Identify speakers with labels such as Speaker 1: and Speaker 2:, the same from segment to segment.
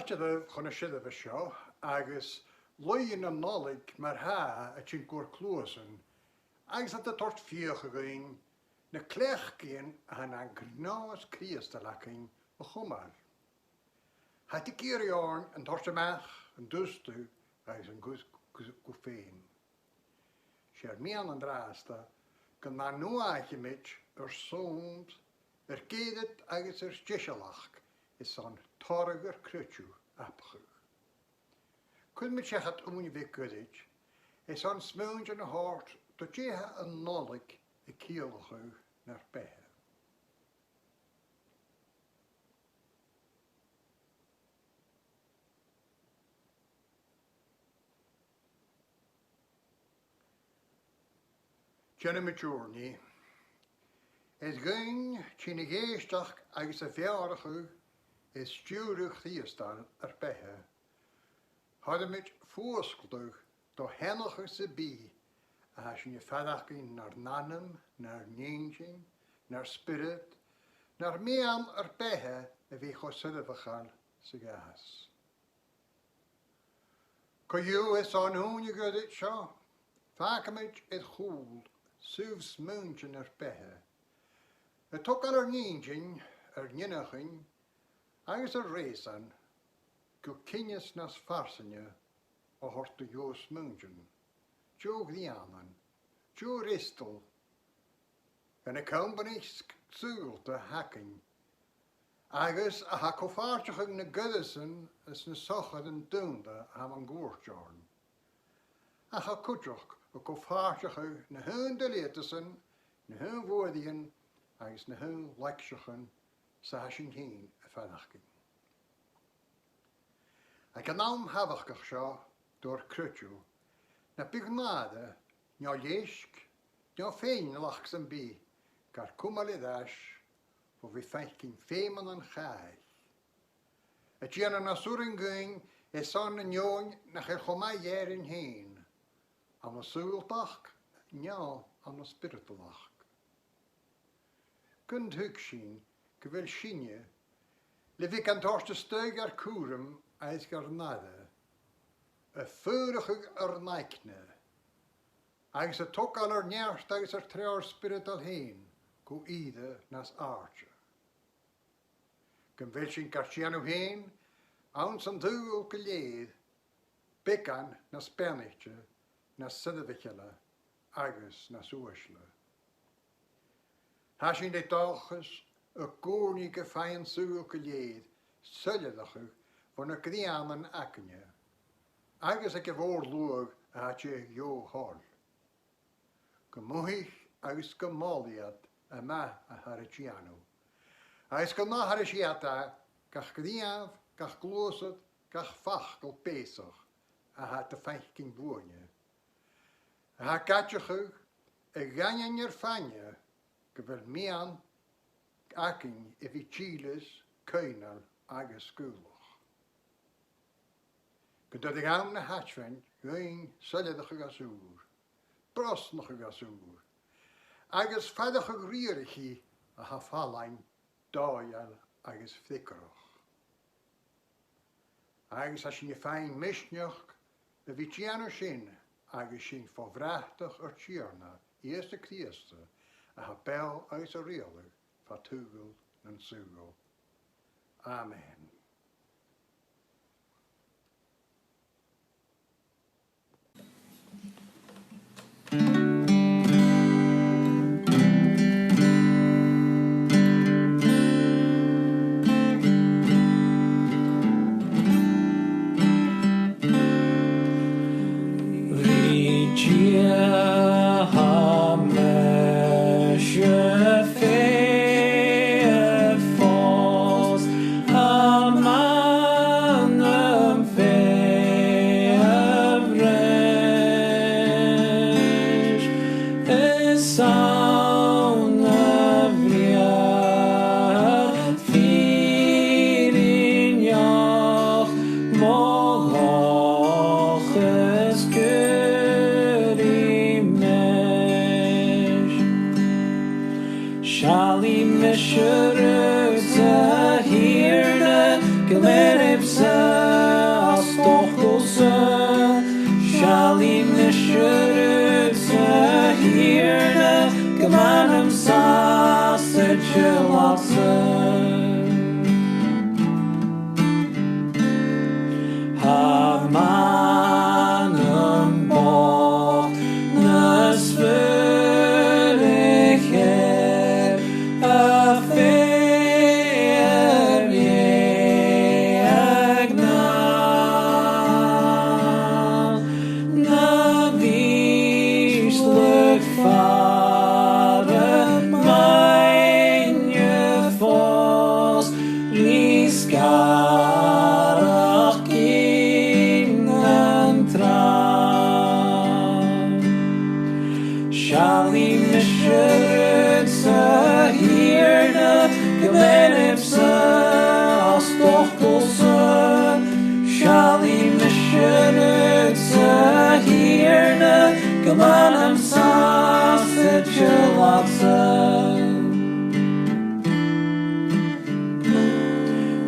Speaker 1: Páirteadh chun Seirbheis seo agus luíonn an nálaigh mar tha a tin cuair clúasan agus at a tort fíoch a gain na cléachcíonn a na gnás críostalaching a chumar. Hat ik hier jaren en torstemeach en dustu agus an go féin. Sér mian an dráasta gan na nuaige mit sooms géadet agus stiisealach is an torger crutú apchu. Kun mit sechat úni vi godig is an smuint an hart do déthe an nálaigh I cíalachu nar bethe. Jenna Majorni is going tína géisteach agus a bhearachu is stúrach thíostal bethe. Hadde mit fóscaldach do hennacha sa bí a sin fadachí nar nanam, nar níngin, nar spirit, nar mean bethe a bhí cho Seirbheachal sa gas. Coú is an húne godit seo, facamid is chúl, suv smuintjen bethe. Het tok al níngin ninnachin, agus résan, go kinnes nas farsanje a hortu jo smuintjen. Jo gdianan, jo ristel, en a company súl te hakken. Agus a ha kofartjachig na gudesen is na sochad en dunda am an goortjorn. A ha kutjoch a kofartjachig na hun de letesen, na hun woordien, agus na hun leksjachen sa sin heen a fannachkin. A kan naam havachgach seo door krutju, na pignade, nja leisk, nja fein lachs en bi, gar kumalidash, voor we feikin feeman en gaai. Het jena na suringing is aan een jong na gerchoma jaren heen. Aan een suultach, nja aan een spiritualach. Kunt hukschien, gewil schienje, levik aan torste steug ar koerum, eis garnade. A furige neikne. Agus a tok al njerst agus treor spiritual heen, go ide nas Archie. Kun wilshin kartianu heen, ans an duel geleed, bekan nas Bernichtje, nas Seirbheachla, agus nas Oersle. Hashin de toches, a koornige fein suel geleed, sulledachig, van a krianen akkenje. Agus ek woord loog had je jo hol. Gemohig agus gemaliad a ma a harichiano. Agus gana harichiata, gach gdiaf, gach glosad, gach fachtel pesach, a had de feiking boonje. A ha katjechug, a ganjen er fanje, gewil mean, akin evi chiles, keunal, agus skuloch. Dat ik aan de hatchwend, geen sulledige gasoer, brostige gasoer. Agus vadige grierigi, a hafalain, doyal, agus fikkeroch. Agus als je fijn misnjoch, de vitjano sin, agus sin vervrachtig tjierna, eerste Christe, a hapel uit a reelig, fatugel en sugel. Amen.
Speaker 2: Shall he measure to hear the Gaelic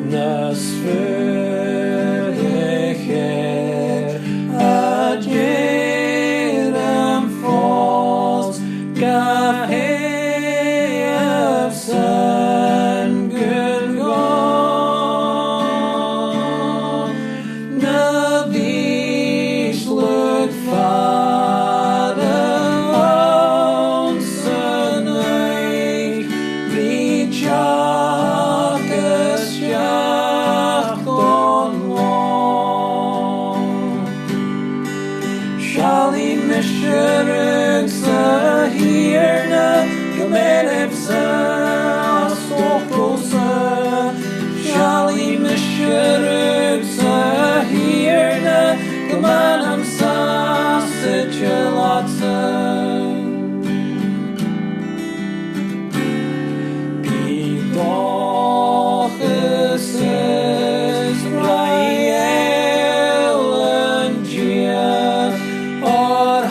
Speaker 2: Nas fyrdicher a Jerem falls gaf son good God. Na vish look father on son reach Shali misherug sa hirna gemenep sa stokol sa Shali misherug sa hirna gemenep sa sichelat sa Bidoch is Israel and Gia or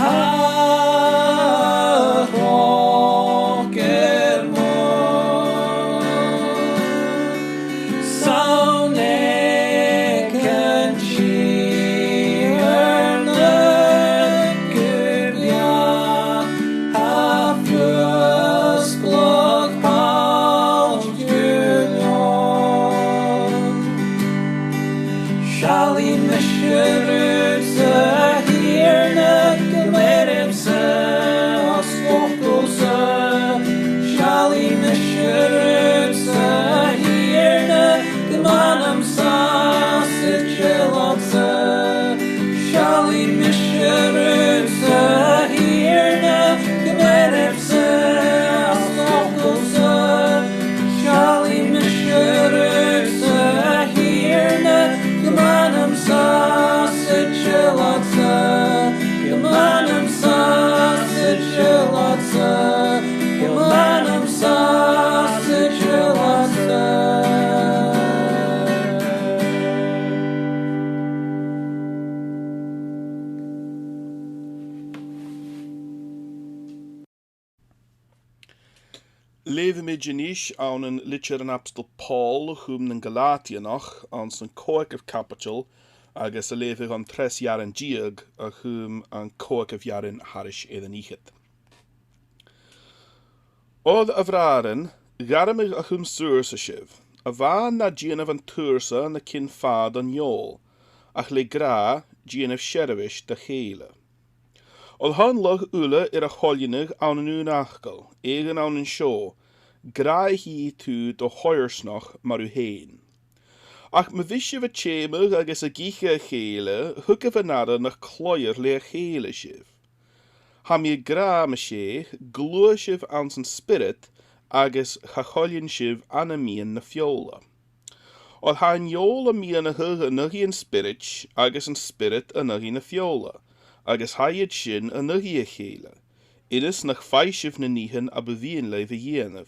Speaker 3: Leven me Janish aan een licher an apstel Paul, whom den Galatianach, aan zijn coic of capital, agus a leven an 3 jaren diag, a whom an coic of jaren harish edenichet. Odd a vraren, garmig a whom sursa shiv, a van na gian of an tursa na kin fad an jol, ach le gra gian of Seirbheis de hele. Al han lag ule a choljenig aan een unachgal, egen aan een show, graai hi tu de hoyersnach maar u heen. Ach me visje wat chemer agus a giche gele, hukke van nada nach kloier leer gele shiv. Ham je gra me she, gloe shiv aan zijn spirit, agus chacholjen shiv aan a mien na fiola. Al han jola mien a hugge nuggie in spirit, agus een spirit a nuggie na fiola. Agus haid sin a nuggie a gele. Innis nach feishiv na nihen a bewien leve jenev.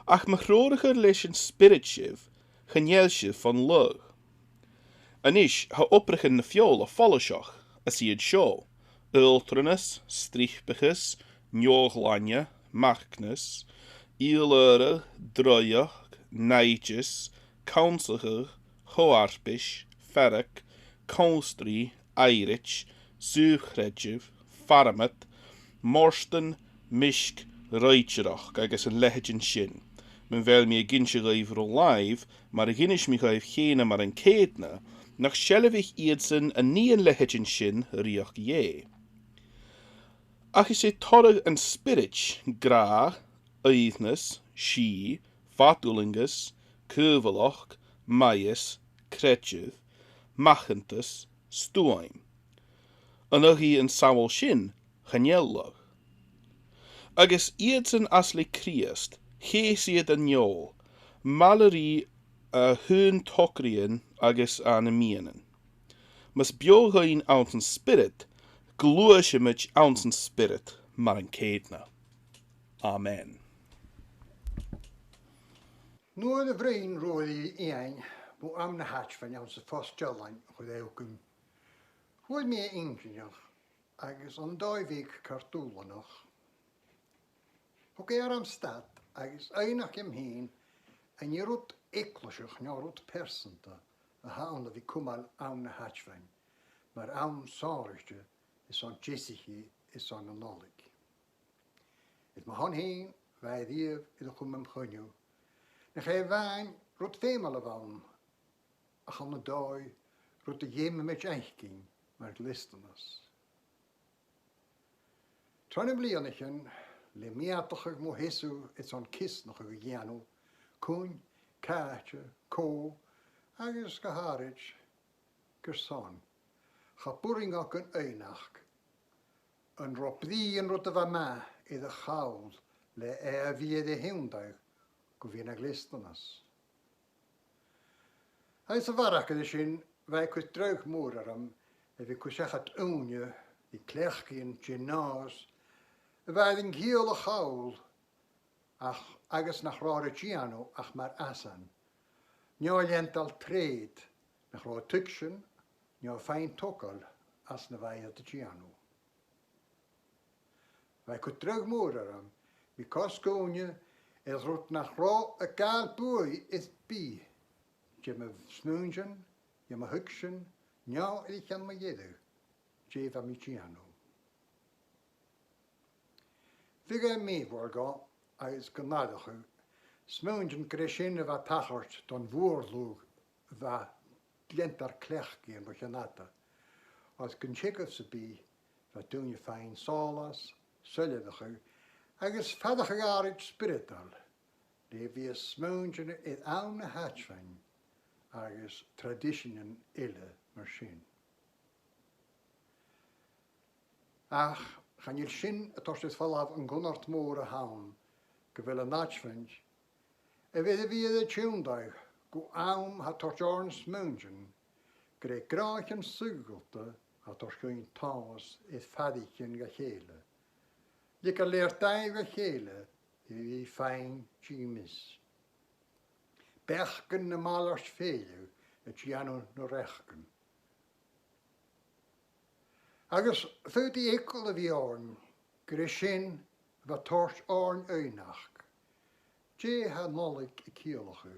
Speaker 3: Ach me grodiger leis een spirit shiv, geniel shiv van lug. Anish ha oprigen na fiola follesach, as he had show. Ultranus, strichbiges, njoglanje, machnes, ielere, drojach, neitjes, kaunsiger, hoarpish, ferk, konstri, eirich, zuugredjev, farmet, morsten, mishk, reitjerach, agus een leggen shin. Men wel me ginse reiver live, maar ginnish me geef gene maar een ketne, nach shelvig iedsen een nien leggen shin riach je. Ach is torrig en spirit, gra, eithnes, she, vatulingus, curvelach, maius, kretjev, machentus, stuaim. En ugi en sawel shin, geniellag. Agus iedsen asli kriest, geesiet en jol, malerie hun tokrien agus anemienen. Mas biogain ounsen spirit, gloeishimich ounsen spirit, maar een ketna. Amen.
Speaker 1: Nu de vriend rooi een, bo am na hatch van jou se vast jalijn, goedeukum. Hoe meer ingenieur, agus an duivig kartoela nog. Ook am stad, agus einach hem heen, en je roet eklusig naar het persente, a haande wie kumal aan de hatchwein, maar aan zorgde is zo'n Jessica is zo'n nolik. Het mag heen, wij die in de goede mgunju. Dan ga je wijn, rot veemalen van, a gaan de dooi, rot de jeme met je eigen, maar het listen is. Toen ik blienigen, le meatig mo hesu het zo'n kist nog een jano, koen, kaartje, ko, agus geharrig, gerson. Gapuring ook een einach. Een ropdie en rotte van mij in de goud, le via de hindag, go via naar listenas. Hij is warake de zin, wij kunnen terugmoederen, en we kunnen zeggen het unje, die klerkien, genaas, wij den giele goud, ach, agus nach rare giano, ach maar asan. Nja jental treed, nach rare tukschen, nja fijn tokkel, as na wij het giano. Wij kunnen terugmoederen, we koskoonje, es rot nach rare a gaal boei is bi. Je me smoentjen, je me hukschen, nja ik kan me jeder, je van mi giano. Vige mee worden, als genadige, smoentjen crescende wat tachert, dan woordloog, wat klienter klechkien, wat je natte. Als kun checken ze bij, wat doen je fijn solas, zullige, als vadige jarig spiritual, die we smoentjen in oude hatchwein, als traditionen ille machine. Ach, gaan je zin het als het vanaf een gonard moren houden, gewille natchvend. En weten wie de tjoendag, go aum had toch jorns munchen, kreeg graag sugelte, had toch geen taas, het faddichen gehele. Je kan leert hij gehele, die fijn chimis. Berken de malers veel, het jano no rechten. Agus voor die ekkele viorn, grishin wat tors orn einach. Je had nolik ik kielge,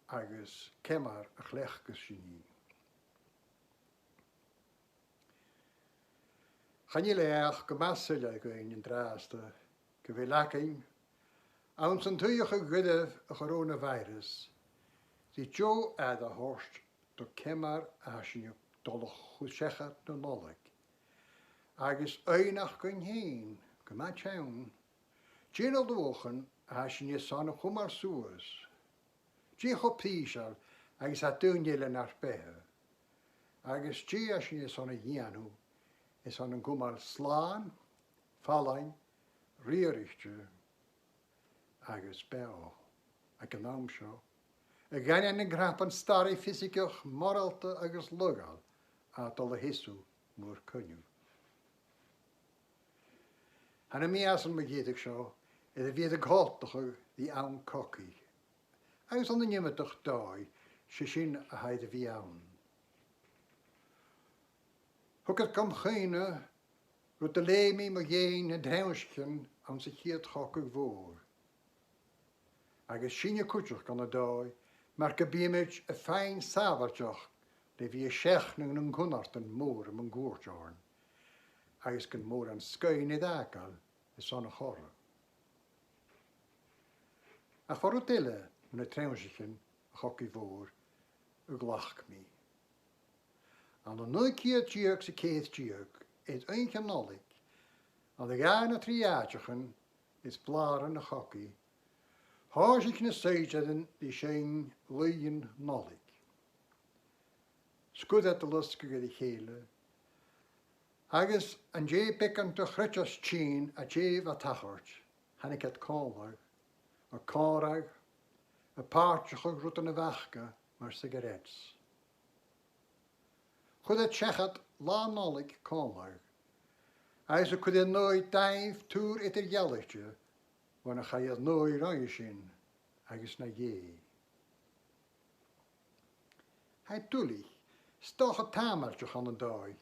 Speaker 1: agus kemmer a glechke genie. Gaan je leeg gemasselijk in draaste, gewilaking, aan zijn tuige gudde coronavirus, die jo de horst door kemmer als je dolle goed zeggen de nolik. Agus einach kun heen, gemaakt zijn. Geen op de wochen, als je zo'n gomar soes. Geen op piesel, agus het doen jullie naar behe. Agus geen als je zo'n janu, is zo'n gomar slaan, vallen, rierichtje. Agus beo, ik kan naam zo. Ik ga in een grappen starre fysieke moralte agus lugal, uit alle hisu moer kunju. En een measen me giet zo, en weer de gottige die aan kokkie. Hij is onder niemand toch dooi, ze zien hij de wie aan. Hoe het kom geen, wat de leemie me geen het huisje aan zich hier trokken voor. Hij is geen je kutjer kan het dooi, maar ik heb een fijn sabertje, die wie schechnen en gunnarten moer om een goortjorn. Hij is geen moer aan skuin in dakel, is zo'n horror. Ach voor het ille, mijn trouwensje, gokkie voor, u lach me. Aan de nooit keer tjeuk ze keet tjeuk, is eentje nolik. Aan de gaarne triaatjegen is blaren de gokkie. Hoor ik ne zeiden die zijn leien nolik. Skud uit de lustige die gele. Agus an je pikken te grutjes tjien a je wat tachert. Han ik het kolig, a korig, a paardje gegroeten wachke, maar sigarets. Goed het zegt la nolik kolig. Hij ze kunnen nooit dijf toer het er jelletje, wanneer ga je nooit reisjen, agus na je. Hij toelig, stoch het tamertje aan de dooi.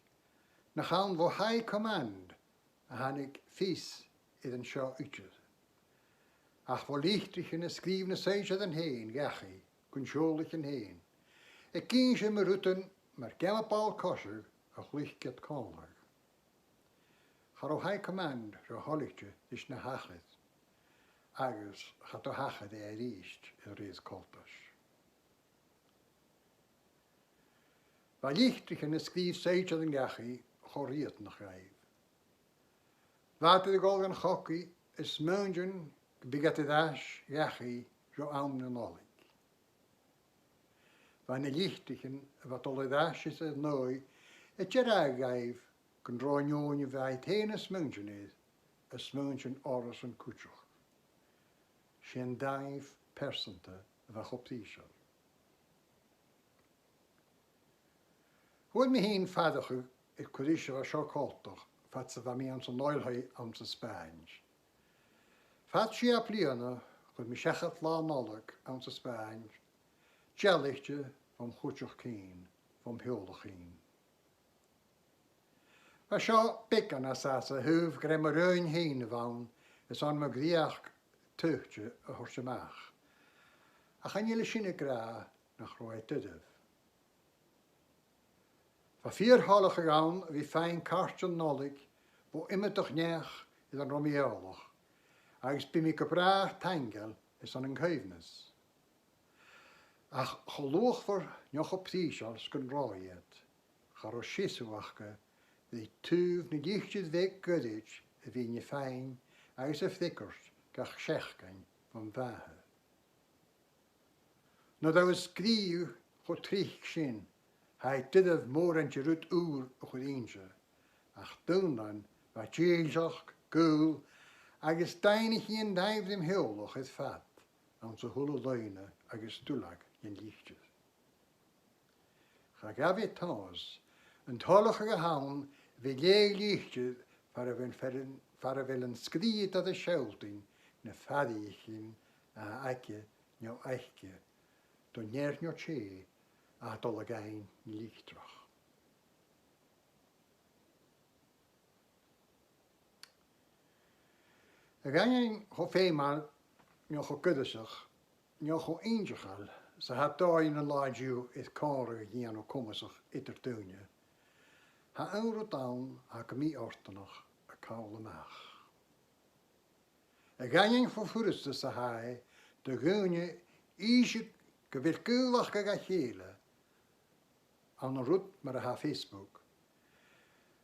Speaker 1: Na gaan wo hij command, han ik vies in een show uitje. Ach vo lichtrich in skrivne seige den heen, gachi, kun sjolig en heen. Ik kien ze me ruten, maar gemma paal kosher, a licht get kolmer. Charo hai command, ro holichtje, is na hachit. Agus, gaat o hachit e riist, reis koltas. Va lichtrich in skriv seige den gachi, choriet nog rijf. Water de golden gokkie, is mungen, bigat de dash, gachi, zo aan de nolik. Van de lichtigen, wat alle dasjes is nooit, het jeraaggeef, kan droonjoen bij het heen smungen is, een smungen oris en kutschog. Sjen 5% van op die zal. Hoe me heen vader, ik kudische was zo kortig, wat ze van mij aan zijn neulhei aan zijn Spaans. Vat je op liene, goed me schachet la nolik aan zijn Spaans. Tjellichtje van goedjog kien, van huldig kien. Maar zo pikken als ze hoef gremmer reun heen van, is aan me griach tuchtje een horsje maag. A gaan jullie schinnen gra naar rooi tudef. Van 4 hallen gegaan, wie fijn kartje nodig, wo immer toch neer is een romeolig. Als bij mij gebracht tangel is aan een geheimnis. Ach, geloof voor nog op die als kan rooien. Ga er schissewachke, die tuuf niet lichtjes weg guddig, wie je fijn, als een fikkers, kach schechken van wagen. Nou dat we skrief, goed terug zien, hij dit of more en gerut uur goed eentje. Ach, toen dan, wat je zag, cool, als steinig in dijf dem huldig het vat, aan zijn hulle leunen, als toelag in lichtjes. Ga gaf het thuis, een tollige gehaan, wie leeg lichtjes, waar we een skriet dat de schulting, ne vadigin, a eikje, nou eikje, toen neer nou tje, a tollegein lichtrach. Er gaan op eenmaal, nog op kuddesig, nog op eentjegal, ze had daar in een laadje het kare gaan op komen zich etter tuinje. Ha euro aan, ha kemi orten nog, a koude maag. Er gaan voor voerste ze hij, de gunje, isje, gewilkeurig gegachele. Aan een roet maar ha Facebook.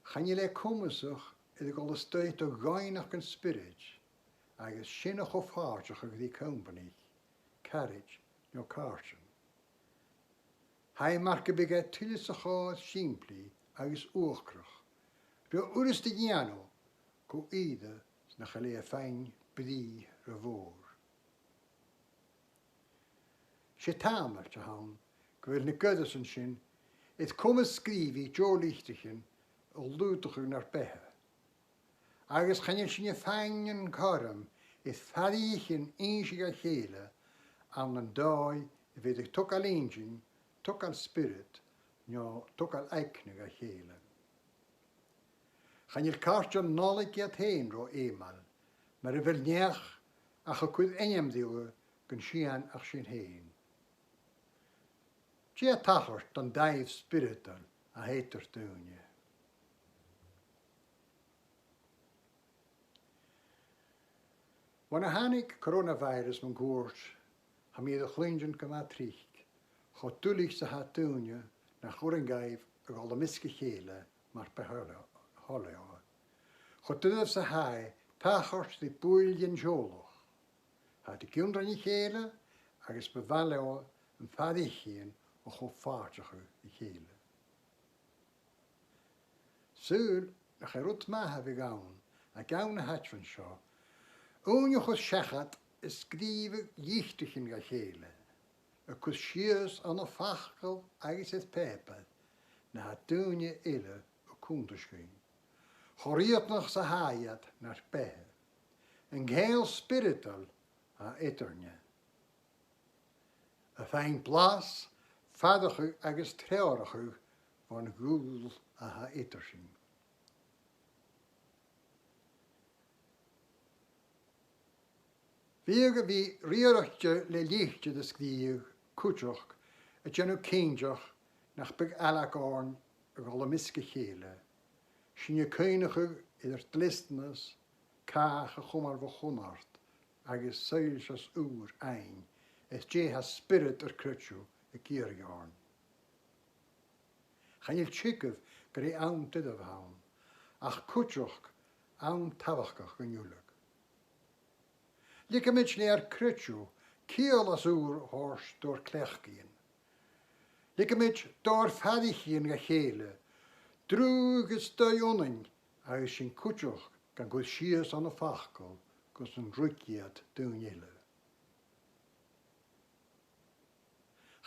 Speaker 1: Gaan jullie komen zich, en ik al steeds te geinig een spirit. Agus sinach of hartach ag die company, carriage, no carson. Hij marke beget tillisach a simpli, agus oorkrach. Ro urus de giano, ko ide, na gelea fein brie revoor. Se tamer te han, gwil ne guddersen sin, het komme skrivi jo lichtigen, al luitiger naar behe. Agus gaan je sin feinen karm, het fadiechen eensige gele, aan een dag, weet ik toch al eentje, toch al spirit, ja, toch al eiknige gele. Gaan je kaartje nolik het heen ro eenmaal, maar er wil niet, ach je kunt enem duwen, kun zien ach zijn heen. Tje tacher dan dijf spirital, a heter tuinje. Wanneer hanik coronavirus mijn goort, ha mir de glingen gemaakt terug. God tullig ze ha tuinje, naar gorengeif, al de miske gele, maar per holle. God tullig ze hai, tachers die boeljen joloch. Ha de kinderen niet gele, agus bevallen een vadigien, of goed vaartige gele. Zo, naar gerut ma hebben gaan, a gaun hat van zo. Oonje goed schachat, skriven jichtigen gachele. Een kusjes aan een fachkel, eigen het peper. Na het tuinje ille, een koenderschijn. Goriert nog ze haaiet naar behe. Een geheel spirital, a eternje. Een fijn plaats, vaderige, eigen treurige, van goel a eterschen. Bíag a bhí riarachte le líchte de scríomh cúteach a genú céinteach nach big ealagáin a go le misce chéile. Sinne céinecha idir tlistnas cach a chumar bh chunart agus saoil as úr ein is dé has spirit ar cruitú a gíargáin. Chanil tícah gur é ann tidamh hain, ach cúteach ann tabhachach go nniulag. Likamid le ar cruitú cíal as úr hárs dúr clechcín. Likamid dár fadicín ga chéile, drúgus da ionain agus sin cúteach gan go sias an a fachcail gus an rúiciad dúnile.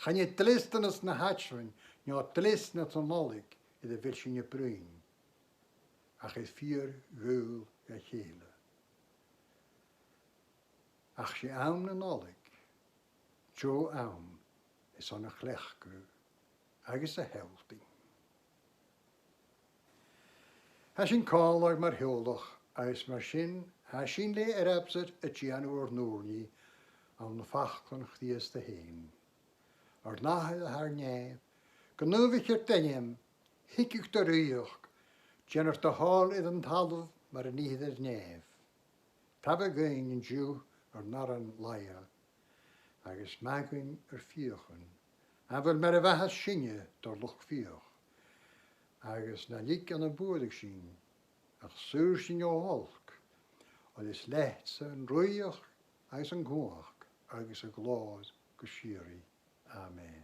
Speaker 1: Channe tlistanas na hatrin ná tlistna an nolig I de bhil sin brún, ach is fíor gúil ga chéile. Ach sé ann na nolig, Jo ann is an a chlechcu agus a healtí. Ha sin cálar mar heolach agus mar sin ha sin le absat a tíanú o'r nóni an na fachchan chdias de héin. Ar náhad a haar nef, gynnyfich ar denim, hicich da rúioch, gennar da hál idd an talv mar a níhid ar nef. Tabba gain in Jew ar naran laia, agus magwin ar fiochan, a fel mar a bhahas sinne dar loch fioch, agus na lik an a búdig sin, ach súr sin o holk, og is lehtse an rúioch agus an goach, agus a glód go sieri. Amen.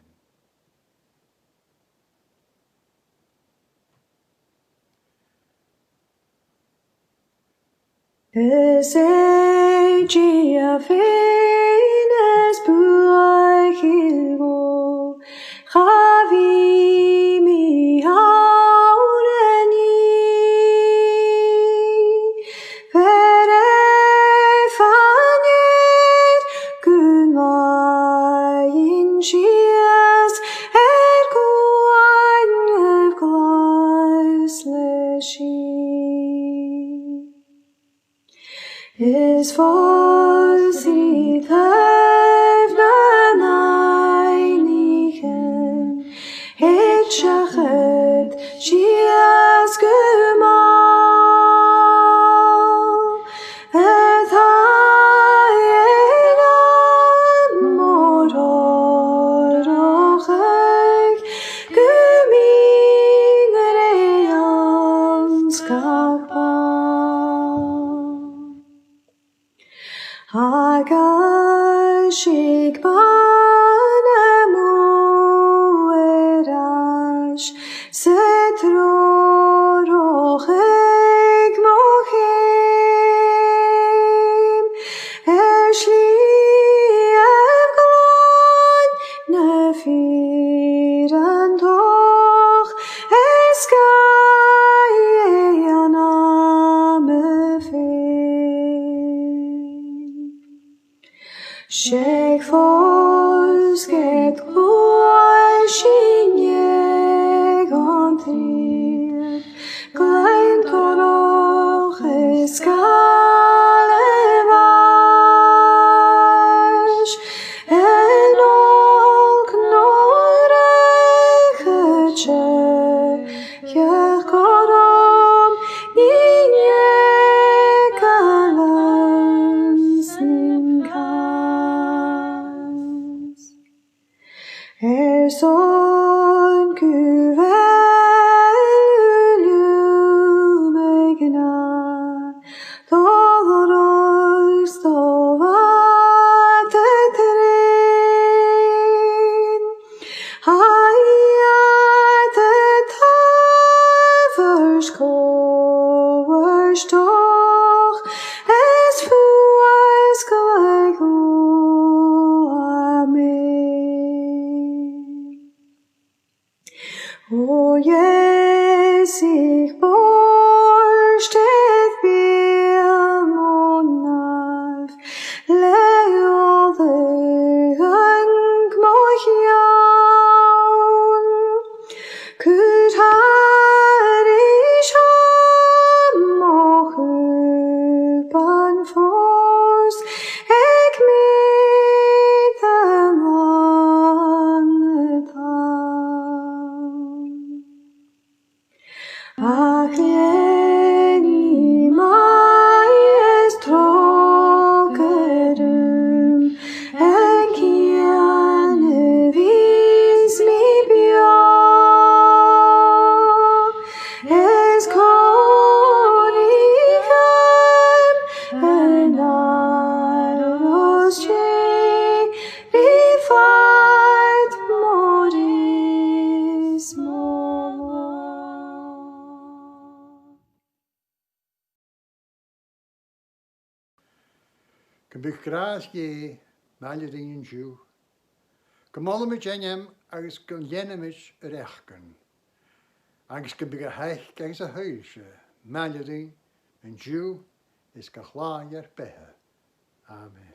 Speaker 4: Is a Venus buaigilgo, chavi mi hauneni, vere fanyet gunvain chias guan glas leshi. Is falls I tefna einigen, het shachet shias gemal, et haelan motor rochek, gemin reans kakpan. Agashik banemuerash, setro rochek mochem, eshli evglan nefiran toch, eskai anamefe. Shake falls get glory shinye gontir, klein toroch escalevash, en olk norecheche, yechorom ninye kalans ninkas. Son kuvel megna, todos tovatetrin, hayatetavers kovers toch, es fuas gleichu, amen. O yes, ich borstet bil monaf, leode gang mochian, kut harish ham mochu pan fos, ek
Speaker 1: Lich gras ye, maladin yn Jew. Gymol mi jenem agus gyn jenemis yr echgyn. Agus gyn byg a haich gags a hwysio, maladin yn Jew is gachlai'r behe. Amen.